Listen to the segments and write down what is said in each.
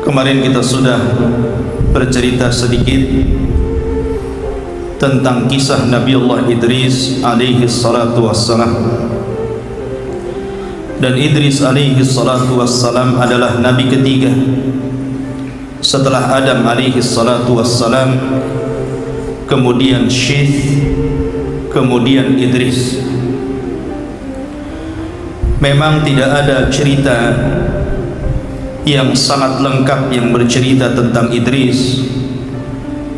Kemarin kita sudah bercerita sedikit tentang kisah Nabiullah Idris alaihi salatu wassalam. Dan Idris alaihi salatu wassalam adalah nabi ketiga setelah Adam alaihi salatu wassalam, kemudian Syith, kemudian Idris. Memang tidak ada cerita yang sangat lengkap yang bercerita tentang Idris,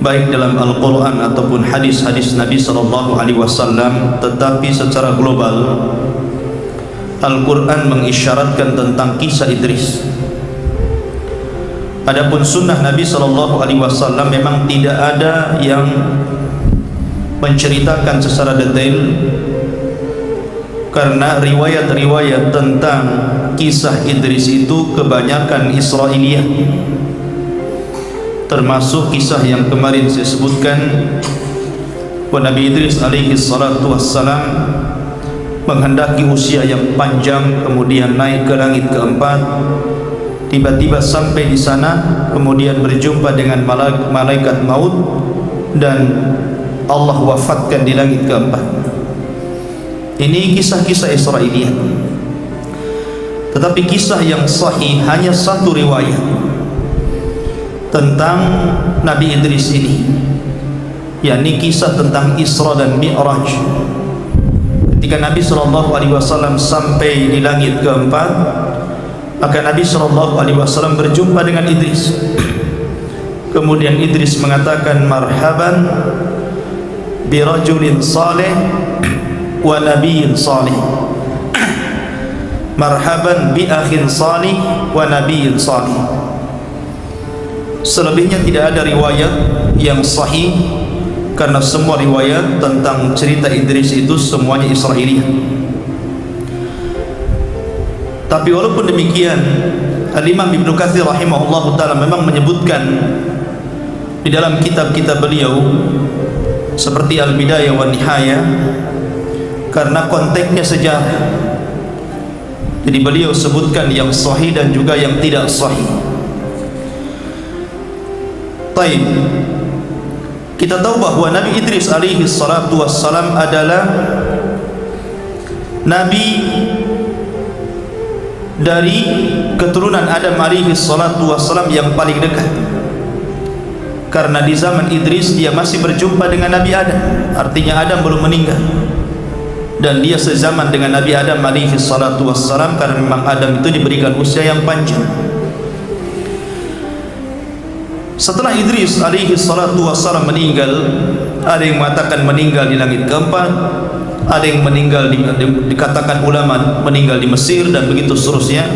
baik dalam Al-Quran ataupun hadis-hadis Nabi SAW. Tetapi secara global Al-Quran mengisyaratkan tentang kisah Idris. Adapun sunnah Nabi SAW memang tidak ada yang menceritakan secara detail, karena riwayat-riwayat tentang kisah Idris itu kebanyakan Israiliyah, termasuk kisah yang kemarin saya sebutkan, bahwa Nabi Idris alaihi salatu wassalam menghendaki usia yang panjang, kemudian naik ke langit keempat. Tiba-tiba sampai di sana, kemudian berjumpa dengan malaikat maut, dan Allah wafatkan di langit keempat. Ini kisah-kisah Israiliyah. Tetapi kisah yang sahih hanya satu riwayat tentang Nabi Idris ini, yakni kisah tentang Isra dan Mi'raj. Ketika Nabi SAW sampai di langit keempat, maka Nabi SAW berjumpa dengan Idris. Kemudian Idris mengatakan, marhaban birajulin saleh wa nabiyyin salih, marhaban bi akhin salih wa nabiyyin salih. Selebihnya tidak ada riwayat yang sahih, karena semua riwayat tentang cerita Idris itu semuanya Israiliyah. Tapi walaupun demikian, Al-Imam Ibnu Katsir rahimahullah ta'ala memang menyebutkan di dalam kitab-kitab beliau seperti Al-Bidayah wa Nihayah, karena konteksnya sejarah. Jadi beliau sebutkan yang sahih dan juga yang tidak sahih. Taib, kita tahu bahwa Nabi Idris alaihi salatu wassalam adalah Nabi dari keturunan Adam alaihi salatu wassalam yang paling dekat. Karena di zaman Idris dia masih berjumpa dengan Nabi Adam, artinya Adam belum meninggal, dan dia sezaman dengan Nabi Adam alaihi salatu wassalam, karena memang Adam itu diberikan usia yang panjang. Setelah Idris alaihi salatu wassalam meninggal, ada yang mengatakan meninggal di langit keempat, ada yang meninggal dikatakan ulama meninggal di Mesir, dan begitu seterusnya.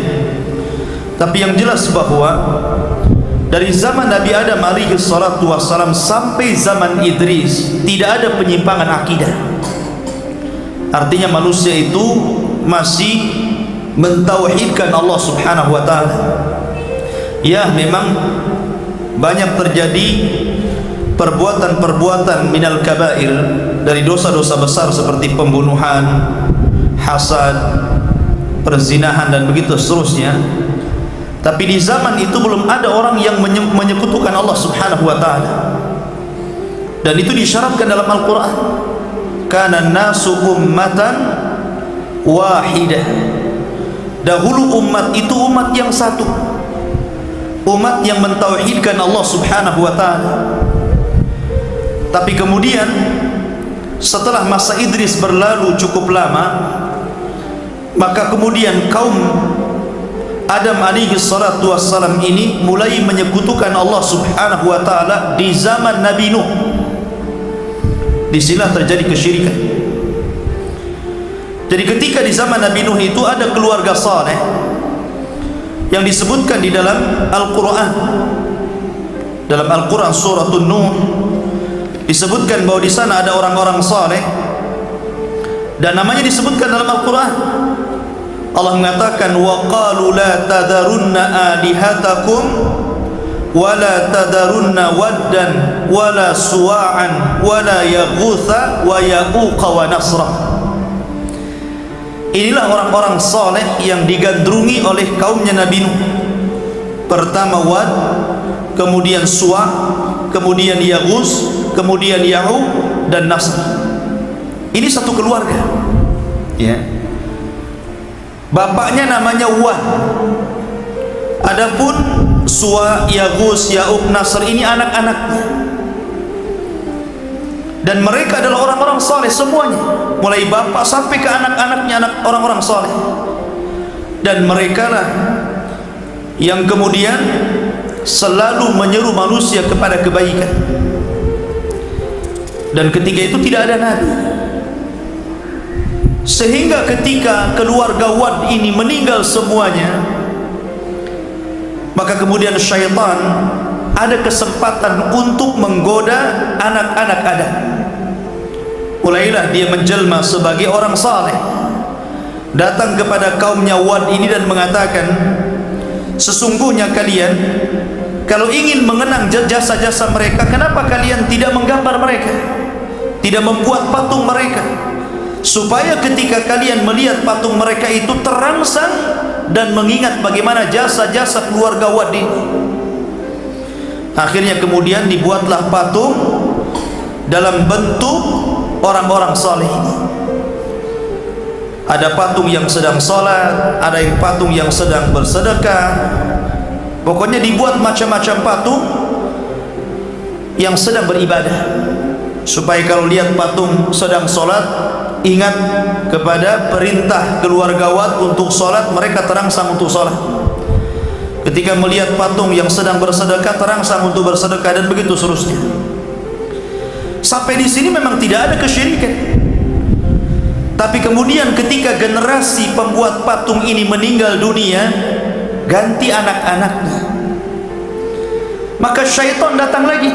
Tapi yang jelas bahwa dari zaman Nabi Adam alaihi salatu wassalam sampai zaman Idris tidak ada penyimpangan akidah. Artinya manusia itu masih mentauhidkan Allah subhanahu wa ta'ala. Ya, memang banyak terjadi perbuatan-perbuatan minal kabair, dari dosa-dosa besar seperti pembunuhan, hasad, perzinahan, dan begitu seterusnya. Tapi di zaman itu belum ada orang yang menyekutukan Allah subhanahu wa ta'ala, dan itu disyaratkan dalam Al-Quran. Kana nasu ummatan wahidah. Dahulu umat itu umat yang satu, umat yang mentauhidkan Allah subhanahu wa ta'ala. Tapi kemudian setelah masa Idris berlalu cukup lama, maka kemudian kaum Adam alaihi salatu wassalam ini mulai menyekutukan Allah subhanahu wa ta'ala di zaman Nabi Nuh. Disinilah terjadi kesyirikan. Jadi ketika di zaman Nabi Nuh itu ada keluarga saleh yang disebutkan di dalam Al-Quran. Dalam Al-Quran surah Nuh disebutkan bahwa di sana ada orang-orang saleh, dan namanya disebutkan dalam Al-Quran. Allah mengatakan, wa qalu la tadarunna alihatakum wa la tadarunna waddan wa la suwa'an wa la yaghutha wa ya'uqa wa nasra. Inilah orang-orang saleh yang digandrungi oleh kaumnya Nabi Nuh. Pertama Wad, kemudian Suwa, kemudian Yaghus, kemudian Ya'uq dan Nasr. Ini satu keluarga, ya. Bapaknya namanya Wad. Adapun Suwa, Yaghus, Ya'uq, Nasr ini anak-anaknya. Dan mereka adalah orang-orang saleh semuanya, mulai bapak sampai ke anak-anaknya, anak orang-orang saleh. Dan mereka lah yang kemudian selalu menyeru manusia kepada kebaikan. Dan ketika itu tidak ada nabi, sehingga ketika keluarga Wad ini meninggal semuanya, maka kemudian syaitan ada kesempatan untuk menggoda anak-anak Adam. Mulailah dia menjelma sebagai orang saleh, datang kepada kaumnya Wad ini dan mengatakan, sesungguhnya kalian kalau ingin mengenang jasa-jasa mereka, kenapa kalian tidak menggambar mereka, tidak membuat patung mereka, supaya ketika kalian melihat patung mereka itu terangsang dan mengingat bagaimana jasa-jasa keluarga Wad ini. Akhirnya kemudian dibuatlah patung dalam bentuk orang-orang saleh ini. Ada patung yang sedang sholat, ada yang patung yang sedang bersedekah. Pokoknya dibuat macam-macam patung yang sedang beribadah, supaya kalau lihat patung sedang sholat, ingat kepada perintah keluarga Wad untuk sholat, mereka terangsang untuk sholat. Ketika melihat patung yang sedang bersedekah, terangsang untuk bersedekah, dan begitu seterusnya. Sampai di sini memang tidak ada kesyirikan. Tapi kemudian ketika generasi pembuat patung ini meninggal dunia, ganti anak-anaknya, maka syaitan datang lagi.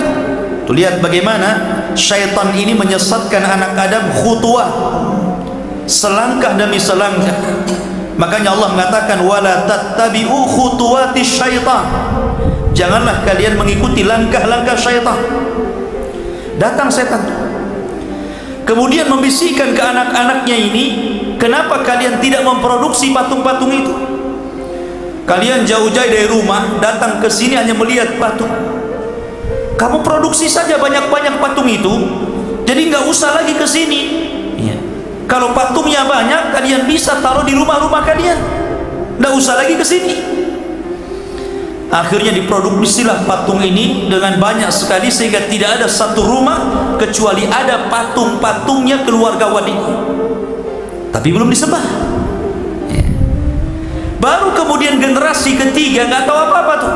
Tuh, lihat bagaimana syaitan ini menyesatkan anak Adam khutwah, selangkah demi selangkah. Makanya Allah mengatakan, wala tattabi'u khutuwati syaitan, janganlah kalian mengikuti langkah-langkah syaitan. Datang setan, kemudian membisikkan ke anak-anaknya ini, kenapa kalian tidak memproduksi patung-patung itu? Kalian jauh-jauh dari rumah datang ke sini hanya melihat patung. Kamu produksi saja banyak-banyak patung itu, jadi nggak usah lagi ke sini. Ya. Kalau patungnya banyak, kalian bisa taruh di rumah-rumah kalian, nggak usah lagi ke sini. Akhirnya diproduksilah patung ini dengan banyak sekali, sehingga tidak ada satu rumah kecuali ada patung-patungnya keluarga Wad ini. Tapi belum disembah. Ya. Baru kemudian generasi ketiga nggak tahu apa-apa tuh.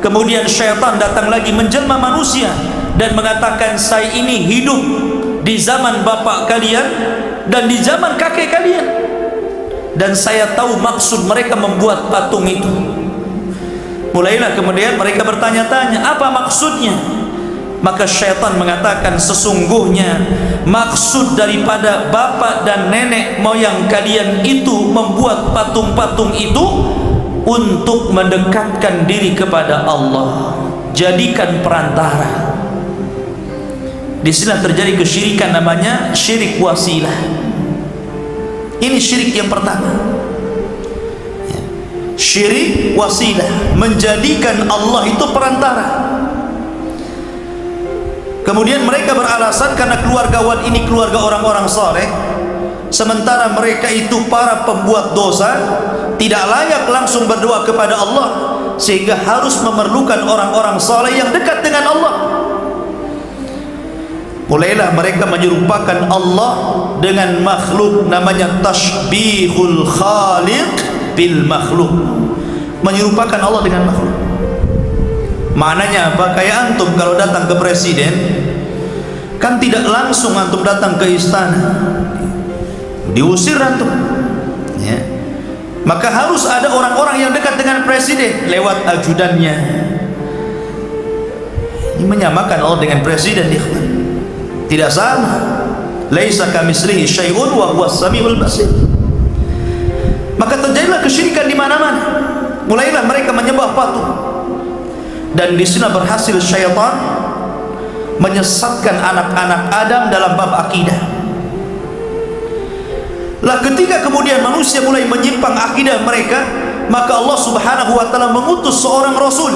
Kemudian syaitan datang lagi menjelma manusia dan mengatakan, saya ini hidup di zaman bapak kalian dan di zaman kakek kalian, dan saya tahu maksud mereka membuat patung itu. Mulailah kemudian mereka bertanya-tanya, apa maksudnya? Maka syaitan mengatakan, sesungguhnya maksud daripada bapak dan nenek moyang kalian itu membuat patung-patung itu untuk mendekatkan diri kepada Allah, jadikan perantara. Di sini terjadi kesyirikan, namanya syirik wasilah. Ini syirik yang pertama. Syirik wasilah, menjadikan Allah itu perantara. Kemudian mereka beralasan karena keluarga Wad ini keluarga orang-orang saleh, sementara mereka itu para pembuat dosa, tidak layak langsung berdoa kepada Allah, sehingga harus memerlukan orang-orang saleh yang dekat dengan Allah. Mulailah mereka menyerupakan Allah dengan makhluk, namanya tasbihul khaliq bil makhluk, menyerupakan Allah dengan makhluk. Maknanya apa? Kayak antum kalau datang ke presiden, kan tidak langsung antum datang ke istana, diusir antum, ya. Maka harus ada orang-orang yang dekat dengan presiden lewat ajudannya. Ini menyamakan Allah dengan presiden, ikhwan. Tidak sama. Laisa kamitslihi syai'un wa huwas samiul basir. Maka terjadilah kesyirikan di mana-mana. Mulailah mereka menyembah patung. Dan di sini berhasil syaitan menyesatkan anak-anak Adam dalam bab akidah. Lah ketika kemudian manusia mulai menyimpang akidah mereka, maka Allah Subhanahu wa taala mengutus seorang rasul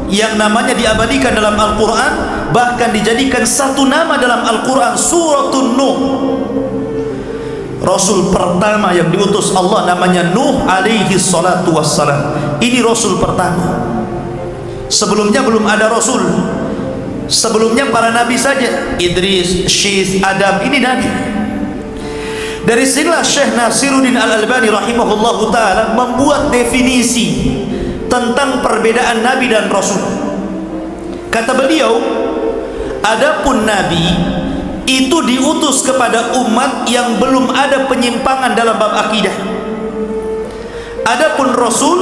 yang namanya diabadikan dalam Al-Quran, bahkan dijadikan satu nama dalam Al-Quran, Suratun Nuh. Rasul pertama yang diutus Allah namanya Nuh alaihi salatu wassalam. Ini rasul pertama. Sebelumnya belum ada rasul. Sebelumnya para nabi saja, Idris, Syith, Adam, ini nabi. Dari sinilah Syekh Nasiruddin Al-Albani rahimahullahu ta'ala membuat definisi tentang perbedaan nabi dan rasul. Kata beliau, adapun nabi itu diutus kepada umat yang belum ada penyimpangan dalam bab akidah. Adapun rasul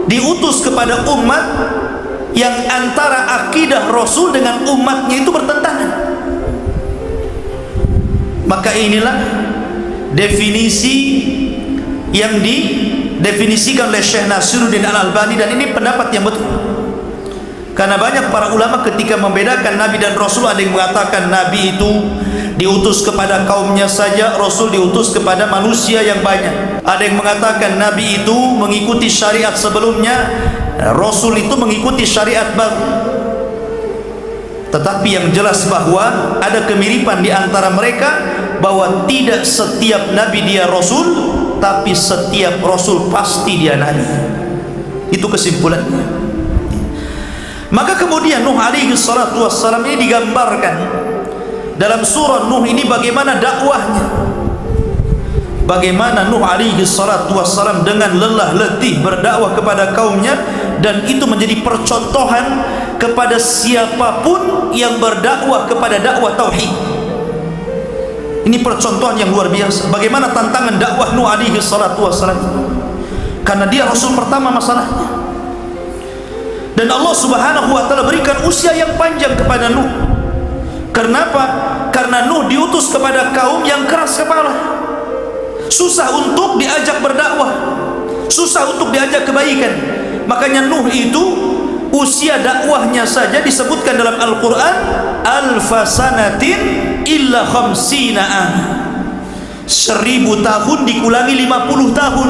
diutus kepada umat yang antara akidah rasul dengan umatnya itu bertentangan. Maka inilah definisi yang didefinisikan oleh Syekh Nasiruddin Al-Albani, dan ini pendapat yang betul. Karena banyak para ulama ketika membedakan nabi dan rasul, ada yang mengatakan nabi itu diutus kepada kaumnya saja, rasul diutus kepada manusia yang banyak. Ada yang mengatakan nabi itu mengikuti syariat sebelumnya, rasul itu mengikuti syariat baru. Tetapi yang jelas bahwa ada kemiripan di antara mereka, bahwa tidak setiap nabi dia rasul, tapi setiap rasul pasti dia nabi. Itu kesimpulannya. Maka kemudian Nuh alaihi salatu wassalam ini digambarkan dalam surah Nuh ini bagaimana dakwahnya, bagaimana Nuh alaihi salatu wassalam dengan lelah letih berdakwah kepada kaumnya, dan itu menjadi percontohan kepada siapapun yang berdakwah kepada dakwah tauhid. Ini percontohan yang luar biasa bagaimana tantangan dakwah Nuh alaihi salatu wassalam, karena dia rasul pertama masalahnya. Dan Allah Subhanahu wa taala berikan usia yang panjang kepada Nuh. Kenapa? Karena Nuh diutus kepada kaum yang keras kepala, susah untuk diajak berdakwah, susah untuk diajak kebaikan. Makanya Nuh itu usia dakwahnya saja disebutkan dalam Al-Quran, alfasanatin illa khamsina an. 1000 tahun dikurangi 50 tahun,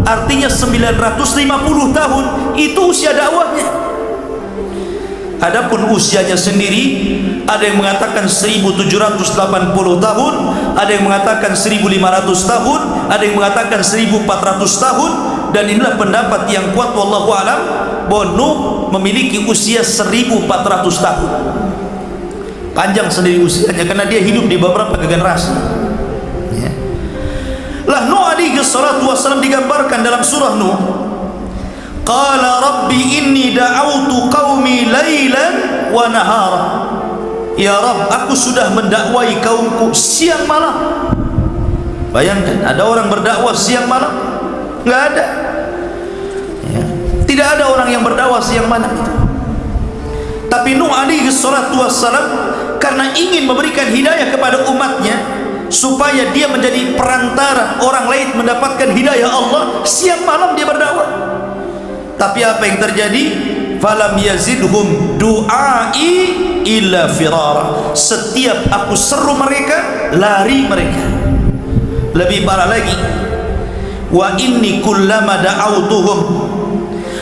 artinya 950 tahun. Itu usia dakwahnya. Adapun usianya sendiri, ada yang mengatakan 1780 tahun, ada yang mengatakan 1500 tahun, ada yang mengatakan 1400 tahun. Dan inilah pendapat yang kuat wallahu alam, bahwa Nuh memiliki usia 1400 tahun. Panjang sendiri usianya karena dia hidup di beberapa generasi. Lah Nuh alaihi salatu wassalam digambarkan dalam surah Nuh, qala rabbi inni da'autu qaumi lailan wa nahara. Ya Rabb, aku sudah mendakwai kaumku siang malam. Bayangkan, ada orang berdakwah siang malam? Enggak ada ya. Tidak ada orang yang berdakwah siang malam itu. Tapi Nuh alaihi salatu wassalam karena ingin memberikan hidayah kepada umatnya, supaya dia menjadi perantara orang lain mendapatkan hidayah Allah, siang malam dia berdakwah. Tapi apa yang terjadi? Falam yazidhum du'ai illa firara. Setiap aku seru mereka, lari mereka. Lebih parah lagi, wa inni kullama da'autuhum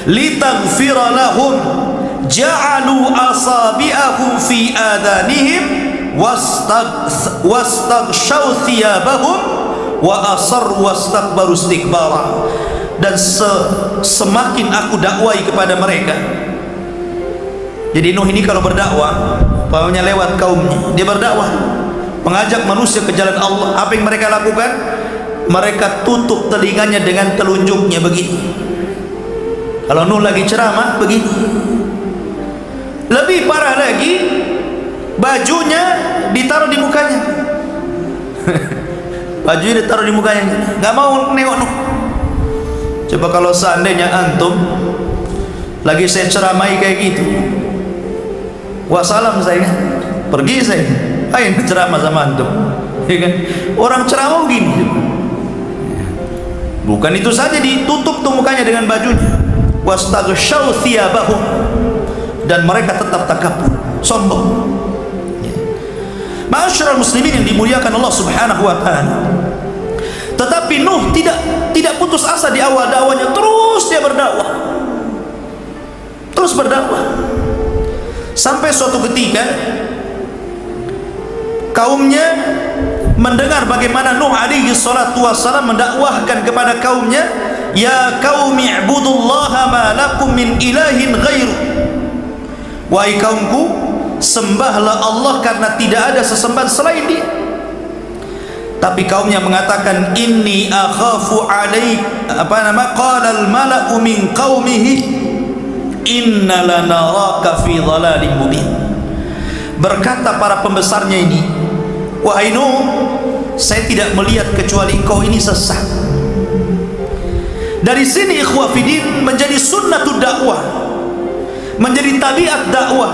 litaghfira lahum ja'alu asabi'ahum fi adanihim wastaghshaw thiyabahum wa asarru wastakbaru istikbara. Dan semakin aku dakwai kepada mereka. Jadi Nuh ini kalau berdakwah, pokoknya lewat kaumnya dia berdakwah, mengajak manusia ke jalan Allah. Apa yang mereka lakukan? Mereka tutup telinganya dengan telunjuknya begini. Kalau Nuh lagi ceramah begini. Lebih parah lagi, bajunya ditaruh di mukanya. Bajunya ditaruh di mukanya, nggak mau nengok Nuh. Coba kalau seandainya antum lagi saya ceramai kayak gitu, wassalam saya, pergi saya, ayo ceramah sama antum, ya kan? Orang ceramah begini. Bukan itu saja, ditutup tuh mukanya dengan bajunya, wastaghshaw thiyabahum, dan mereka tetap takabur, sombong. Ma'asyiral muslimin yang dimuliakan Allah Subhanahu wa taala. Tetapi Nuh tidak tidak putus asa di awal dakwahnya, terus dia berdakwah, terus berdakwah, sampai suatu ketika kaumnya mendengar bagaimana Nuh alaihi salatu wassalam mendakwahkan kepada kaumnya, ya qaumi ibudullaha ma lakum min ilahin ghairu, wahai kaumku, sembahlah Allah karena tidak ada sesembahan selain Dia. Tapi kaumnya mengatakan, inni akhafu alaik, qala al mala'u min qaumihi inna lanaraka fi dhalalin mubin. Berkata para pembesarnya ini, wahai Nuh, saya tidak melihat kecuali engkau ini sesat. Dari sini ikhwah fillah menjadi sunnatud dakwah, menjadi tabiat dakwah.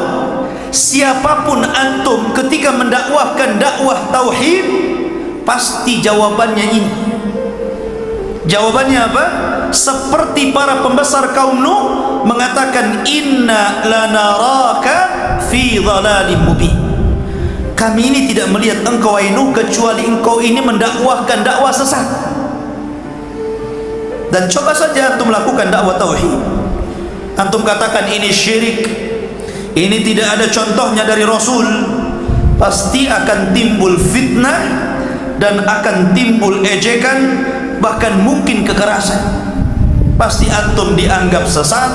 Siapapun antum ketika mendakwahkan dakwah tauhid, pasti jawabannya ini. Jawabannya apa? Seperti para pembesar kaum Nuh mengatakan, inna lanaraka fi dhalalin mubin. Kami ini tidak melihat engkau wahai Nuh kecuali engkau ini mendakwahkan dakwah sesat. Dan coba saja antum lakukan dakwah tauhid, antum katakan ini syirik, ini tidak ada contohnya dari Rasul, pasti akan timbul fitnah dan akan timbul ejekan, bahkan mungkin kekerasan. Pasti antum dianggap sesat,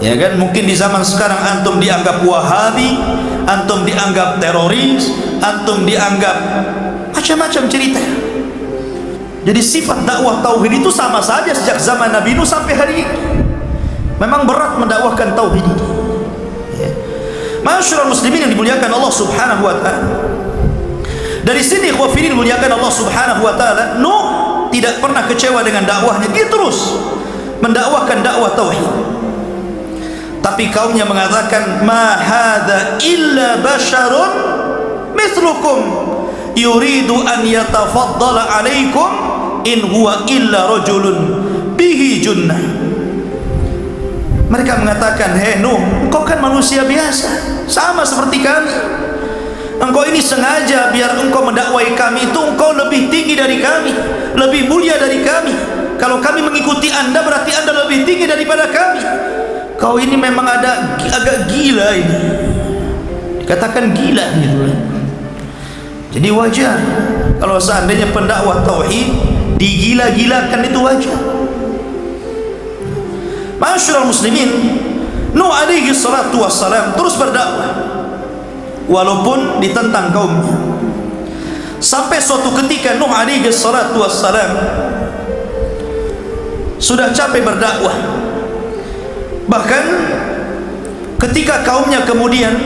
ya kan? Mungkin di zaman sekarang antum dianggap Wahabi, antum dianggap teroris, antum dianggap macam-macam cerita. Jadi sifat dakwah tauhid itu sama saja sejak zaman Nabi Nuh sampai hari ini. Memang berat mendakwahkan tauhid ini. Masyarul muslimin yang dimuliakan Allah Subhanahu wa taala. Dari sini ikhwah fillah dimuliakan Allah Subhanahu wa taala, Nuh tidak pernah kecewa dengan dakwahnya, dia terus mendakwahkan dakwah tauhid. Tapi kaumnya mengatakan, ma hadza illa basyarun mithlukum yuridu an yatafaddala alaikum in huwa illa rajulun bihi junnah. Mereka mengatakan, hei Nuh, engkau kan manusia biasa, sama seperti kami. Engkau ini sengaja biar engkau mendakwai kami itu engkau lebih tinggi dari kami, lebih mulia dari kami. Kalau kami mengikuti anda, berarti anda lebih tinggi daripada kami. Kau ini memang agak gila ini, dikatakan gila gitu. Jadi wajar kalau seandainya pendakwah tauhid digila-gilakan, itu wajar. Masyarul muslimin, Nuh alaihi salatu wassalam terus berdakwah walaupun ditentang kaumnya. Sampai suatu ketika Nuh alaihi salatu wassalam sudah capek berdakwah. Bahkan ketika kaumnya kemudian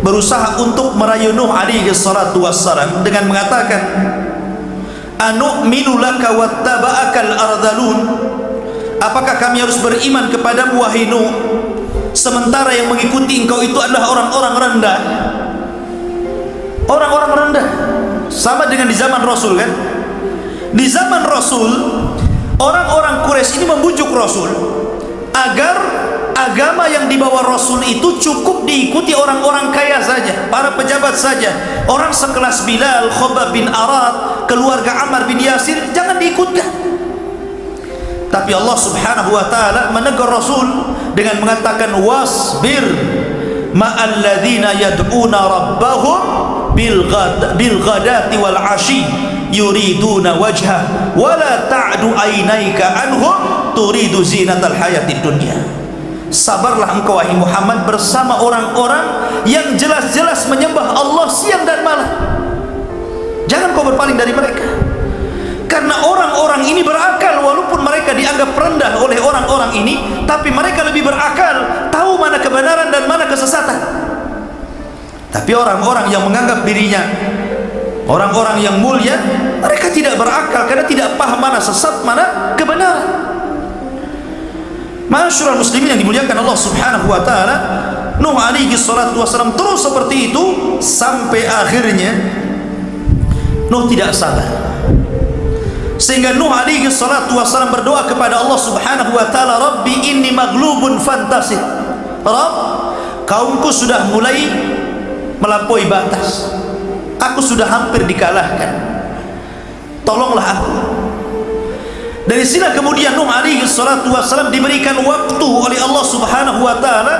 berusaha untuk merayu Nuh alaihi salatu wassalam dengan mengatakan, anu'minu laka wattaba'akal ardhalun, apakah kami harus beriman kepadamu wahai Nuh, sementara yang mengikuti engkau itu adalah orang-orang rendah. Orang-orang rendah sama dengan di zaman Rasul kan? Di zaman Rasul, orang-orang Quraisy ini membujuk Rasul agar agama yang dibawa Rasul itu cukup diikuti orang-orang kaya saja, para pejabat saja. Orang sekelas Bilal, Khobab bin Arad, keluarga Ammar bin Yasir jangan diikutkan. Tapi Allah Subhanahu wa taala menegur Rasul dengan mengatakan, wasbir ma'al ladzina yad'una rabbahum bil ghadati wal 'ashi yuriduna wajha wa la ta'du ainaika anhum turidu zinatal hayatid dunya. Sabarlah engkau wahai Muhammad bersama orang-orang yang jelas-jelas menyembah Allah siang dan malam. Jangan kau berpaling dari mereka, karena orang-orang ini berakal. Walaupun mereka dianggap rendah oleh orang-orang ini, tapi mereka lebih berakal, tahu mana kebenaran dan mana kesesatan. Tapi orang-orang yang menganggap dirinya orang-orang yang mulia, mereka tidak berakal karena tidak paham mana sesat, mana kebenaran. Masyarul muslimin yang dimuliakan Allah Subhanahu wa taala, Nuh alaihi salatu wasallam terus seperti itu sampai akhirnya Nuh tidak sabar. Sehingga Nuh alaihi salatu wasallam berdoa kepada Allah Subhanahu wa taala, Rabbi inni maghlubun fantasir. Rabb, kaumku sudah mulai melampaui batas. Aku sudah hampir dikalahkan. Tolonglah aku. Dari sini kemudian Nuh alaihi salatu wassalam diberikan waktu oleh Allah subhanahu wa ta'ala.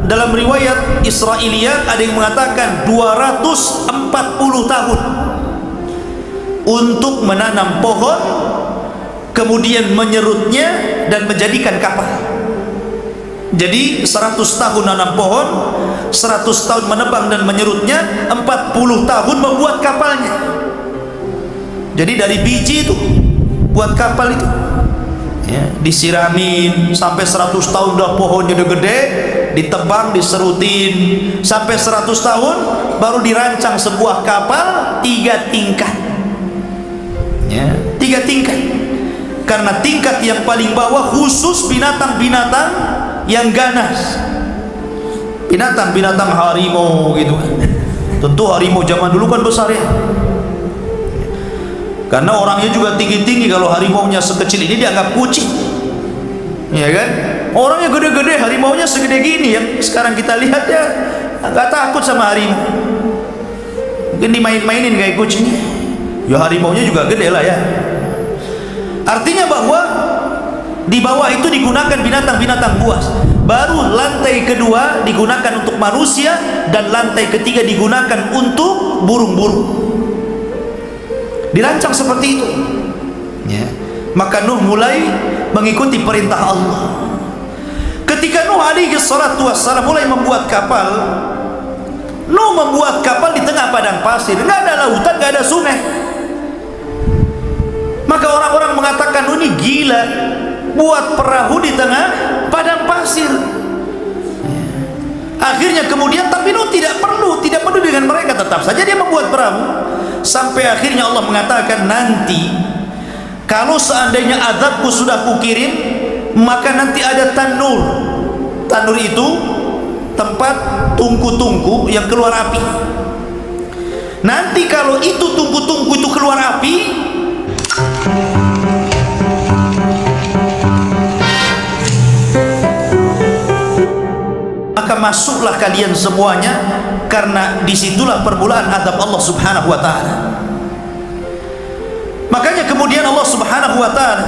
Dalam riwayat Israiliyat ada yang mengatakan 240 tahun untuk menanam pohon, kemudian menyerutnya dan menjadikan kapal. Jadi 100 tahun nanam pohon, 100 tahun menebang dan menyerutnya, 40 tahun membuat kapalnya. Jadi dari biji itu buat kapal itu ya, disiramin sampai 100 tahun dah pohonnya udah gede, ditebang, diserutin sampai 100 tahun baru dirancang sebuah kapal 3 tingkat ya, 3 tingkat. Karena tingkat yang paling bawah khusus binatang-binatang yang ganas, binatang-binatang harimau gitu kan. Tentu harimau zaman dulu kan besar ya, karena orangnya juga tinggi-tinggi. Kalau harimaunya sekecil ini dianggap kucing ya kan, orangnya gede-gede, harimaunya segede gini. Yang sekarang kita lihat ya nggak takut sama harimau, mungkin dimain-mainin kayak kucing ya. Harimaunya juga gede lah ya. Artinya bahwa di bawah itu digunakan binatang-binatang buas. Baru lantai kedua digunakan untuk manusia, dan lantai ketiga digunakan untuk burung-burung. Dirancang seperti itu ya. Maka Nuh mulai mengikuti perintah Allah. Ketika Nuh alaihi salatu wassalam mulai membuat kapal, Nuh membuat kapal di tengah padang pasir, nggak ada lautan, nggak ada sungai. Maka orang-orang mengatakan, ini gila, buat perahu di tengah padang pasir. Akhirnya kemudian, tapi Nuh tidak perlu dengan mereka, tetap saja dia membuat perahu. Sampai akhirnya Allah mengatakan, nanti kalau seandainya azabku sudah kukirim, maka nanti ada tanur. Tanur itu tempat tungku-tungku yang keluar api. Nanti kalau itu tungku-tungku itu keluar api, maka masuklah kalian semuanya, karena disitulah permulaan azab Allah subhanahu wa ta'ala. Makanya kemudian Allah subhanahu wa ta'ala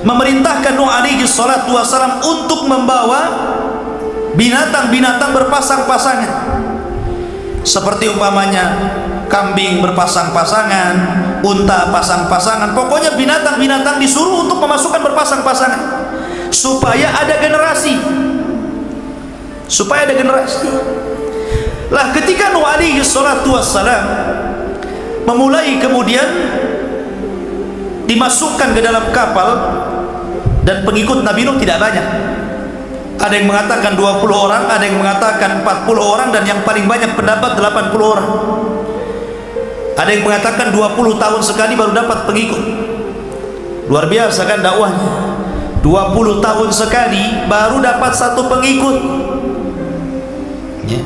memerintahkan Nuh alaihi salatu wassalam untuk membawa binatang-binatang berpasang-pasangan, seperti umpamanya kambing berpasang-pasangan, unta pasang-pasangan. Pokoknya binatang-binatang disuruh untuk memasukkan berpasang-pasangan, supaya ada generasi, Lah ketika Nuh alaihi salatu wassalam memulai kemudian dimasukkan ke dalam kapal, dan pengikut Nabi Nuh tidak banyak. Ada yang mengatakan 20 orang, ada yang mengatakan 40 orang, dan yang paling banyak pendapat 80 orang. Ada yang mengatakan 20 tahun sekali baru dapat pengikut. Luar biasa kan dakwahnya. 20 tahun sekali baru dapat 1 pengikut ya.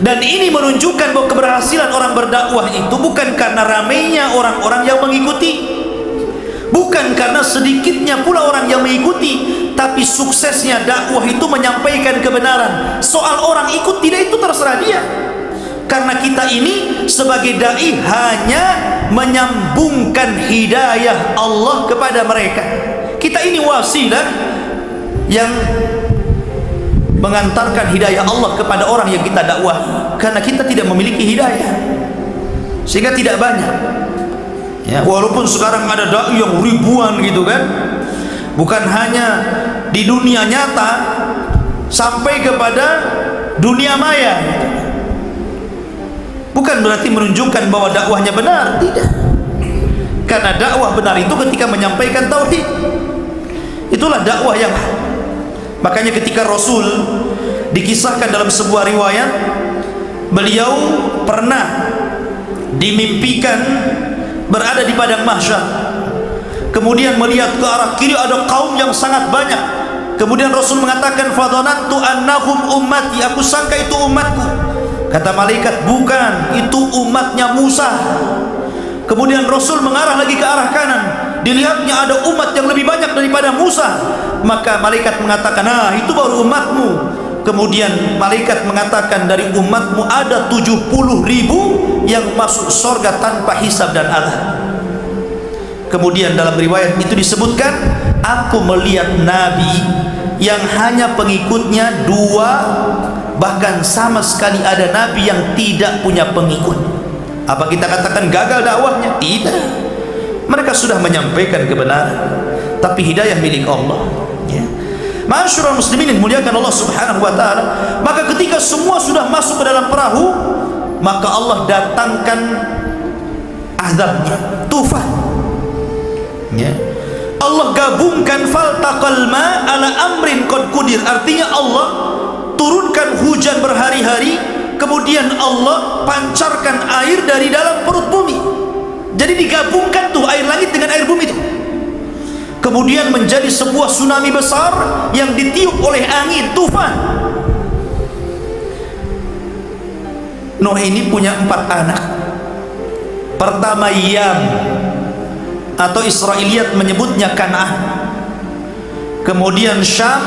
Dan ini menunjukkan bahwa keberhasilan orang berdakwah itu bukan karena ramainya orang-orang yang mengikuti, bukan karena sedikitnya pula orang yang mengikuti, tapi suksesnya dakwah itu menyampaikan kebenaran. Soal orang ikut tidak, itu terserah dia. Karena kita ini sebagai dai hanya menyambungkan hidayah Allah kepada mereka. Kita ini wasilah yang mengantarkan hidayah Allah kepada orang yang kita dakwah, karena kita tidak memiliki hidayah, sehingga tidak banyak ya. Walaupun sekarang ada dai yang ribuan gitu kan, bukan hanya di dunia nyata, sampai kepada dunia maya. Bukan berarti menunjukkan bahwa dakwahnya benar, tidak. Karena dakwah benar itu ketika menyampaikan tauhid, itulah dakwah yang. Makanya ketika Rasul dikisahkan dalam sebuah riwayat, beliau pernah dimimpikan berada di padang mahsyar, kemudian melihat ke arah kiri ada kaum yang sangat banyak. Kemudian Rasul mengatakan, fadhanantu annahum ummati, aku sangka itu umatku. Kata malaikat, bukan, itu umatnya Musa. Kemudian Rasul mengarah lagi ke arah kanan, dilihatnya ada umat yang lebih banyak daripada Musa. Maka malaikat mengatakan, nah itu baru umatmu. Kemudian malaikat mengatakan, dari umatmu ada 70.000 yang masuk surga tanpa hisab dan adab. Kemudian dalam riwayat itu disebutkan, aku melihat Nabi yang hanya pengikutnya 2, bahkan sama sekali ada Nabi yang tidak punya pengikut. Apa kita katakan gagal dakwahnya? Tidak. Mereka sudah menyampaikan kebenaran, tapi hidayah milik Allah, ya. Ma'asyiral muslimin yang muliakan Allah Subhanahu wa taala, maka ketika semua sudah masuk ke dalam perahu, maka Allah datangkan azabnya, tufan, ya. Allah gabungkan faltaqal ma ala amrin qad qudir, artinya Allah turunkan hujan berhari-hari, kemudian Allah pancarkan air dari dalam perut bumi. Jadi digabungkan tuh air langit dengan air bumi itu, kemudian menjadi sebuah tsunami besar yang ditiup oleh angin, tufan. Nuh ini punya 4 anak. Pertama Yam, atau Israiliyat menyebutnya Kan'an, kemudian Syam,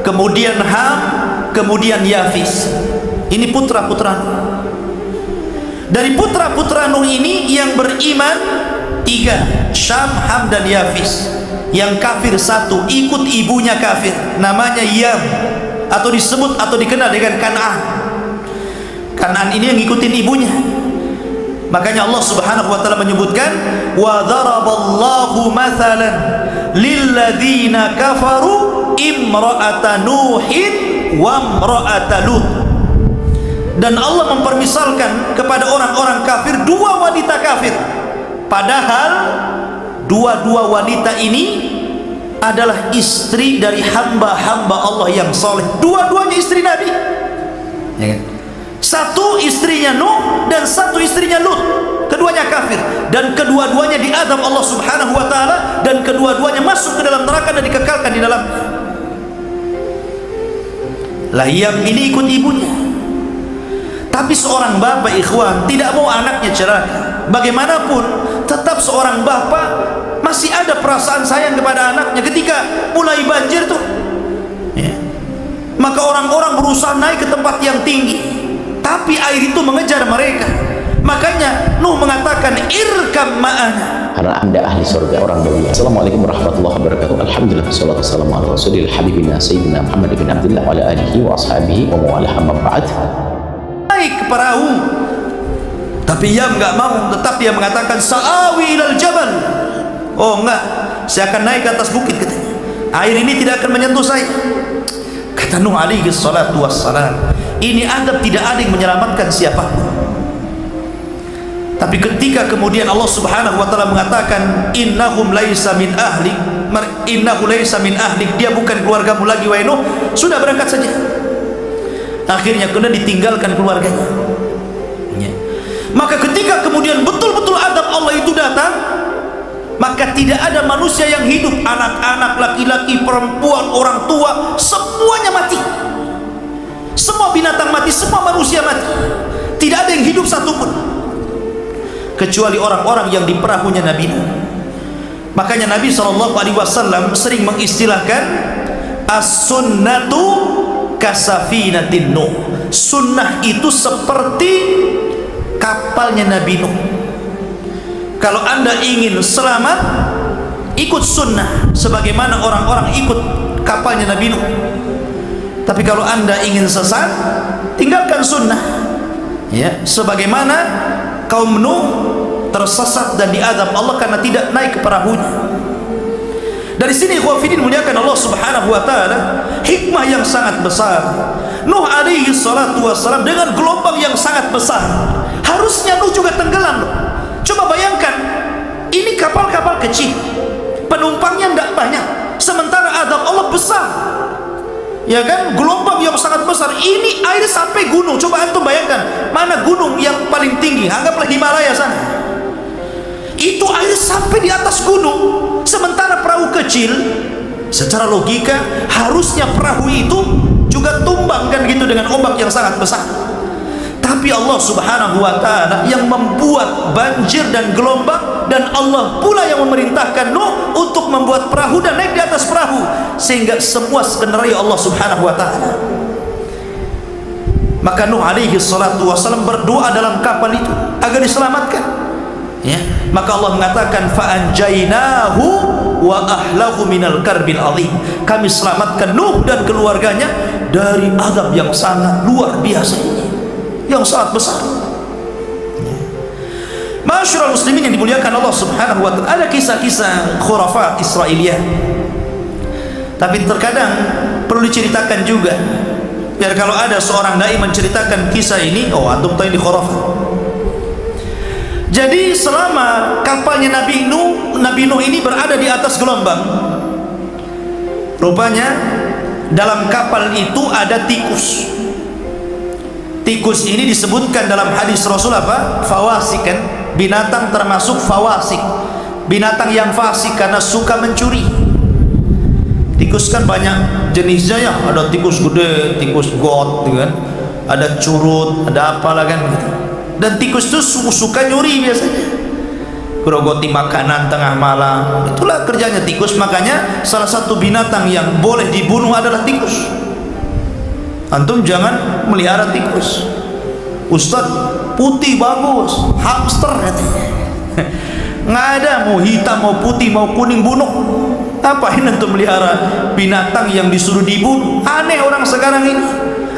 kemudian Ham, kemudian Yafis. Ini putra-putra Nuh. Dari putra-putra Nuh ini yang beriman 3, Syam, Ham, dan Yafis. Yang kafir 1, ikut ibunya kafir, namanya Yam, atau disebut atau dikenal dengan Kan'an. Kan'an ini yang ngikutin ibunya. Makanya Allah Subhanahu wa taala menyebutkan, wa daraballahu mathalan lilladzina kafaru imra'ata nuhin wa imra'ata lut. Dan Allah mempermisalkan kepada orang-orang kafir 2 wanita kafir, padahal dua-dua wanita ini adalah istri dari hamba-hamba Allah yang soleh. Dua-duanya istri Nabi, ya kan? 1 istrinya Nuh dan 1 istrinya Lut. Keduanya kafir, dan kedua-duanya diazab Allah Subhanahu wa taala, dan kedua-duanya masuk ke dalam neraka dan dikekalkan di dalam. Lah yang ini ikut ibunya. Tapi seorang bapak, ikhwan, tidak mau anaknya celaka. Bagaimanapun tetap seorang bapak masih ada perasaan sayang kepada anaknya. Ketika mulai banjir tuh, ya, maka orang-orang berusaha naik ke tempat yang tinggi, tapi air itu mengejar mereka. Makanya Nuh mengatakan, irkam ma'ana, karena anda ahli surga, orang mulia. Assalamualaikum warahmatullahi wabarakatuh. Alhamdulillah, salatu wassalamu ala rasulil habibina sayyidina Muhammad bin Abdullah wa ala alihi wa ashabihi wa mawalah, amma ba'd. Naik ke perahu, tapi Yam enggak mau, tetap dia mengatakan, sa'awi ilal jabal. Oh enggak, saya akan naik ke atas bukit, katanya. Air ini tidak akan menyentuh saya. Kata Nuh alaihi salatu wassalam, ini adab, tidak ada yang menyelamatkan siapapun. Tapi ketika kemudian Allah Subhanahu wa taala mengatakan, innahum laisa min ahlik, innahu laisa min ahlik, dia bukan keluargamu lagi wahai Nuh, sudah berangkat saja. Akhirnya kena ditinggalkan keluarganya, ya. Maka ketika kemudian betul-betul adab Allah itu datang, maka tidak ada manusia yang hidup, anak-anak, laki-laki, perempuan, orang tua, semuanya mati. Semua binatang mati, semua manusia mati. Tidak ada yang hidup satupun, kecuali orang-orang yang di perahunya Nabi Nuh. Makanya Nabi SAW sering mengistilahkan as-sunnatu kasafinatin Nuh. Sunnah itu seperti kapalnya Nabi Nuh. Kalau anda ingin selamat, ikut sunnah sebagaimana orang-orang ikut kapalnya Nabi Nuh. Tapi kalau anda ingin sesat, tinggalkan sunnah, ya, sebagaimana kaum Nuh tersesat dan diazab Allah karena tidak naik ke perahunya. Dari sini khawafidin muliakan Allah Subhanahu wa taala, hikmah yang sangat besar. Nuh alaihi salatu wassalam dengan gelombang yang sangat besar, harusnya Nuh juga tenggelam loh. Coba bayangkan, ini kapal-kapal kecil, penumpangnya tidak banyak, sementara azab Allah besar, ya kan? Gelombang yang sangat besar, ini air sampai gunung. Coba antum bayangkan, mana gunung yang paling tinggi? Anggaplah Himalaya sana, itu air sampai di atas gunung. Sementara perahu kecil, secara logika harusnya perahu itu juga tumbang kan gitu dengan ombak yang sangat besar. Tapi Allah Subhanahu wa taala yang membuat banjir dan gelombang, dan Allah pula yang memerintahkan Nuh untuk membuat perahu dan naik di atas perahu, sehingga semua skenario Allah Subhanahu wa taala. Maka Nuh alaihi salatu wasallam berdoa dalam kapal itu agar diselamatkan, Ya, maka Allah mengatakan fa'anjainahu wa ahlahu minal karbil azim. Kami selamatkan Nuh dan keluarganya dari azab yang sangat luar biasa ini, yang sangat besar. Masyarul muslimin yang dimuliakan Allah Subhanahu wa taala, ada kisah-kisah khurafat Israiliyah. Tapi terkadang perlu diceritakan juga, biar kalau ada seorang dai menceritakan kisah ini, oh antum tahu ini khurafat. Jadi selama kapalnya Nabi Nuh ini berada di atas gelombang, rupanya dalam kapal itu ada tikus. Tikus ini disebutkan dalam hadis Rasul apa? Fawasik, kan? Binatang termasuk fawasik, binatang yang fasik karena suka mencuri. Tikus kan banyak jenisnya ya, ada tikus gede, tikus got, gitu kan? Ada curut, ada apalah kan gitu. Dan tikus itu suka nyuri biasanya, gerogoti makanan tengah malam. Itulah kerjanya tikus. Makanya salah satu binatang yang boleh dibunuh adalah tikus. Antum jangan melihara tikus. Ustaz, putih bagus, hamster katanya. Nggak ada, mau hitam, mau putih, mau kuning, bunuh. Apain antum melihara binatang yang disuruh dibunuh? Aneh orang sekarang ini.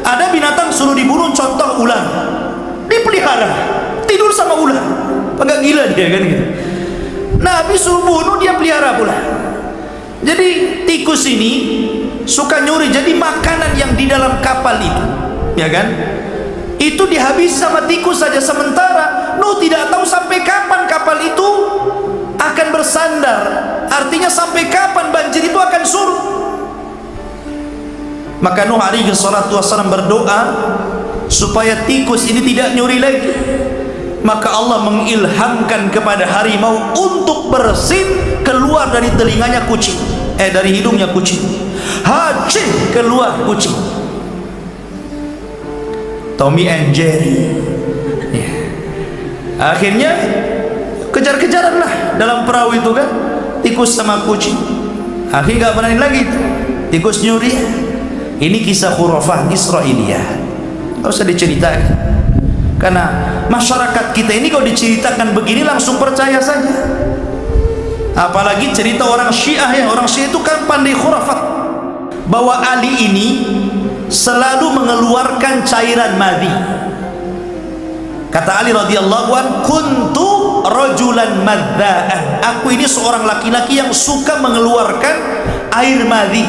Ada binatang suruh dibunuh, contoh ular, dipelihara, tidur sama ular. Agak gila dia kan gitu. Nabi suruh bunuh, dia pelihara pula. Jadi tikus ini suka nyuri. Jadi makanan yang di dalam kapal itu, ya kan, itu dihabisi sama tikus saja. Sementara Nuh tidak tahu sampai kapan kapal itu akan bersandar. Artinya sampai kapan banjir itu akan surut. Maka Nuh alaihi salatu wassalam berdoa supaya tikus ini tidak nyuri lagi. Maka Allah mengilhamkan kepada harimau untuk bersin keluar dari telinganya kucing, dari hidungnya kucing. Hacing, keluar kucing. Tommy and Jerry. Ya. Akhirnya kejar-kejaran lah dalam perahu itu kan, tikus sama kucing. Akhirnya gak berani lagi tikus nyuri. Ini kisah khurafat Israiliyah, gak usah diceritakan. Karena masyarakat kita ini kalau diceritakan begini langsung percaya saja. Apalagi cerita orang Syiah ya. Orang Syiah itu kan pandai khurafat, bahwa Ali ini selalu mengeluarkan cairan madhi. Kata Ali radhiyallahu an, kuntu rajulan madzaan. Aku ini seorang laki-laki yang suka mengeluarkan air madhi.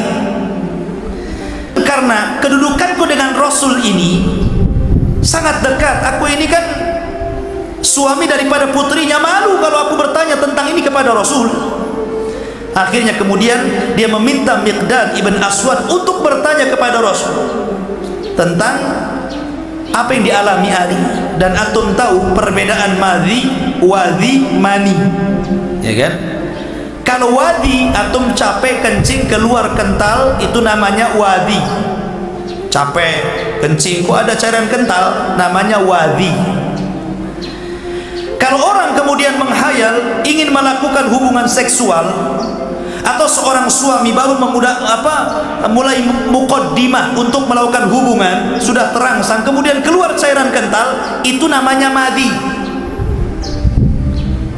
Karena kedudukanku dengan Rasul ini sangat dekat. Aku ini kan suami daripada putrinya, malu kalau aku bertanya tentang ini kepada Rasul. Akhirnya kemudian dia meminta Miqdad ibn Aswad untuk bertanya kepada Rasul tentang apa yang dialami Ali. Dan antum tahu perbedaan madhi, wadhi, mani, ya kan? Kalau wadhi, antum capek kencing keluar kental, itu namanya wadhi. Capek kencing kok ada cairan kental, namanya wadhi. Kalau orang kemudian menghayal ingin melakukan hubungan seksual, atau seorang suami baru mulai muqaddimah untuk melakukan hubungan, sudah terangsang kemudian keluar cairan kental, itu namanya madhi.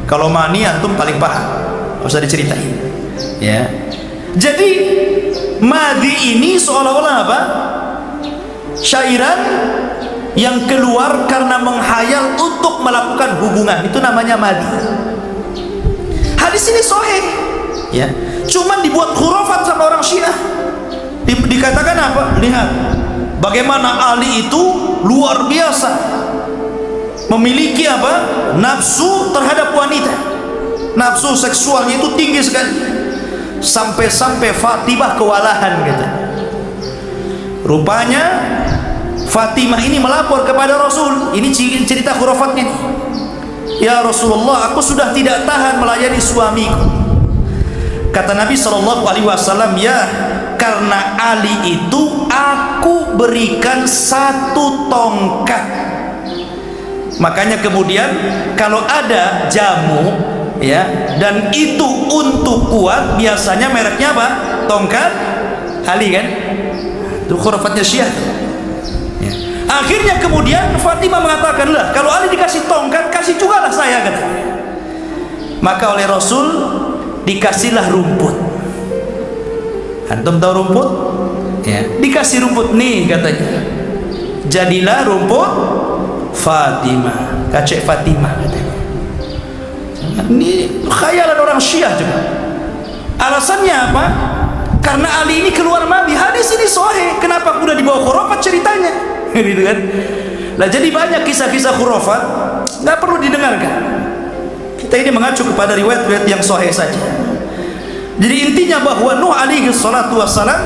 Kalau mani antum paling paham, nggak usah diceritain ya. Jadi madhi ini seolah-olah apa? Cairan yang keluar karena menghayal untuk melakukan hubungan, itu namanya madhi. Hadis ini sahih ya, cuman dibuat khurafat sama orang Syiah. Dikatakan apa? Lihat bagaimana Ali itu luar biasa memiliki apa? Nafsu terhadap wanita. Nafsu seksualnya itu tinggi sekali. Sampai-sampai Fatimah kewalahan gitu. Rupanya Fatimah ini melapor kepada Rasul. Ini cerita khurafatnya nih. Ya Rasulullah, aku sudah tidak tahan melayani suamiku. Kata Nabi SAW, ya, karena Ali itu aku berikan satu tongkat. Makanya kemudian kalau ada jamu ya, dan itu untuk kuat, biasanya mereknya apa? Tongkat Ali kan? Itu khurafatnya Syiah ya. Akhirnya kemudian Fatimah mengatakan, lah kalau Ali dikasih tongkat, kasih juga lah saya, kata. Maka oleh Rasul dikasihlah rumput. Antum tahu rumput? Ya, dikasih rumput nih katanya. Jadilah rumput Fatimah, kacek Fatimah katanya. Ini khayalan orang Syiah juga. Alasannya apa? Karena Ali ini keluar Nabi. Hadis ini sahih. Kenapa udah dibawa khurafat ceritanya? Gitu kan? Lah jadi banyak kisah-kisah khurafat nggak perlu didengarkan. Kita ini mengacu kepada riwayat-riwayat yang sahih saja. Jadi intinya bahwa Nuh alaihi salatu wassalam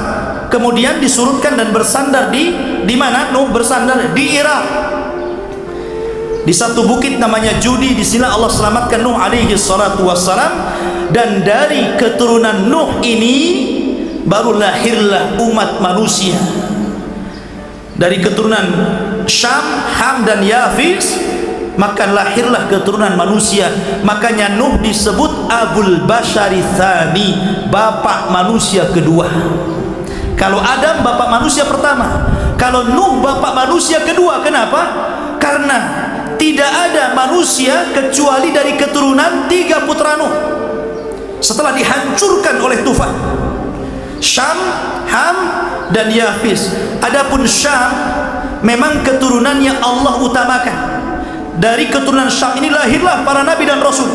kemudian disurutkan dan bersandar di mana Nuh bersandar? Di Irak. Di satu bukit namanya Judi. Di sini Allah selamatkan Nuh alaihi salatu wassalam, dan dari keturunan Nuh ini baru lahirlah umat manusia. Dari keturunan Syam, Ham dan Yafis, maka lahirlah keturunan manusia. Makanya Nuh disebut Abul Bashari Tsani, bapak manusia kedua. Kalau Adam bapak manusia pertama, kalau Nuh bapak manusia kedua. Kenapa? Karena tidak ada manusia kecuali dari keturunan 3 putra Nuh setelah dihancurkan oleh tufan. Syam, Ham dan Yafis. Adapun Syam memang keturunannya Allah utamakan. Dari keturunan Syam ini lahirlah para nabi dan rasul,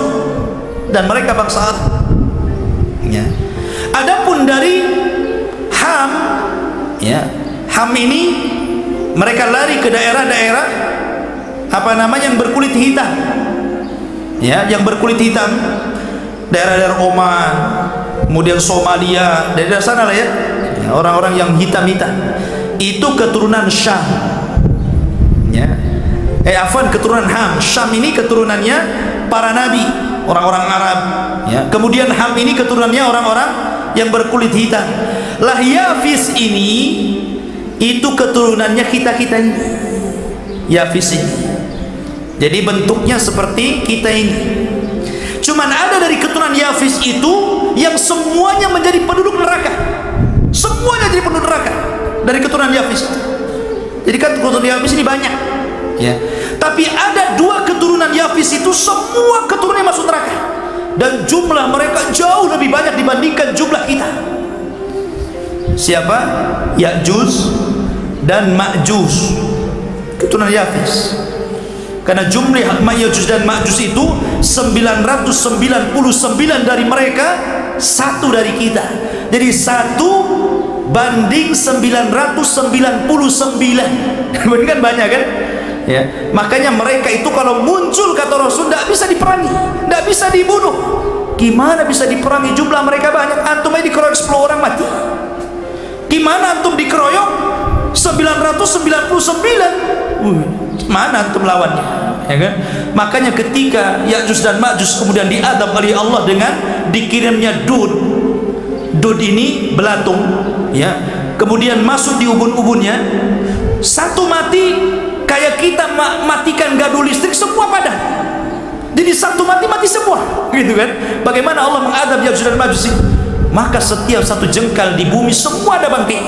dan mereka bangsa Arab. Ya. Adapun dari Ham, ya, Ham ini mereka lari ke daerah-daerah yang berkulit hitam. Ya, yang berkulit hitam, daerah-daerah Oman, kemudian Somalia, dari sana lah ya, orang-orang yang hitam-hitam. Itu keturunan Syam. Ya. Keturunan Ham. Syam ini keturunannya para nabi, orang-orang Arab. Ya. Kemudian Ham ini keturunannya orang-orang yang berkulit hitam. Lah Yafis ini itu keturunannya kita-kita ini. Yafis ini. Jadi bentuknya seperti kita ini. Cuman ada dari keturunan Yafis itu yang semuanya menjadi penduduk neraka. Semuanya jadi penduduk neraka dari keturunan Yafis. Jadi kan keturunan Yafis ini banyak. Ya. Tapi ada 2 keturunan Yafis itu semua keturunannya masuk neraka, dan jumlah mereka jauh lebih banyak dibandingkan jumlah kita. Siapa? Ya'juj dan Ma'juj, keturunan Yafis. Karena jumlah Ya'juj dan Ma'juj itu 999 dari mereka, 1 dari kita. Jadi 1 banding 999. Ini kan banyak kan? Ya, makanya mereka itu kalau muncul kata Rasul tidak bisa diperangi, tidak bisa dibunuh. Gimana bisa diperangi? Jumlah mereka banyak. Antum aja dikeroyok 10 orang mati. Gimana antum dikeroyok 999? Mana antum lawannya? Ya kan? Makanya ketika Ya'juj dan Ma'juj kemudian diadab oleh Allah dengan dikirimnya dud ini belatung, ya, kemudian masuk di ubun-ubunnya, satu mati kayak kita matikan gardu listrik, semua padam. Jadi satu mati semua, gitu kan? Bagaimana Allah mengadab Ya'juj dan Ma'juj? Maka setiap satu jengkal di bumi semua ada bangkai.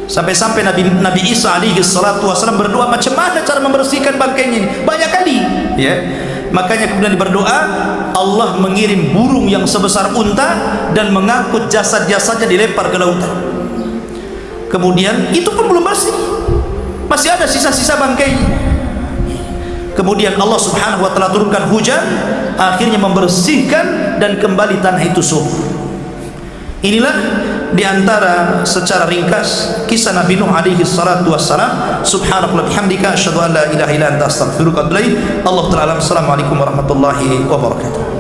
Sampai-sampai Nabi Isa alaihi salatu wasallam berdoa macam mana cara membersihkan bangkainya ini, banyak kali, ya. Makanya kemudian berdoa, Allah mengirim burung yang sebesar unta dan mengangkut jasad-jasadnya dilempar ke lautan. Kemudian itu pun belum bersih, masih ada sisa-sisa bangkainya. Kemudian Allah subhanahu wa ta'ala turunkan hujan, akhirnya membersihkan dan kembali tanah itu subur. Inilah diantara secara ringkas kisah Nabi Nuh alaihi salatu wassalam. Subhanakallah bihamdika asyhadu an la ilaha illa anta astaghfiruka wa atubu ilaik. Allah ta'ala. Assalamualaikum warahmatullahi wabarakatuh.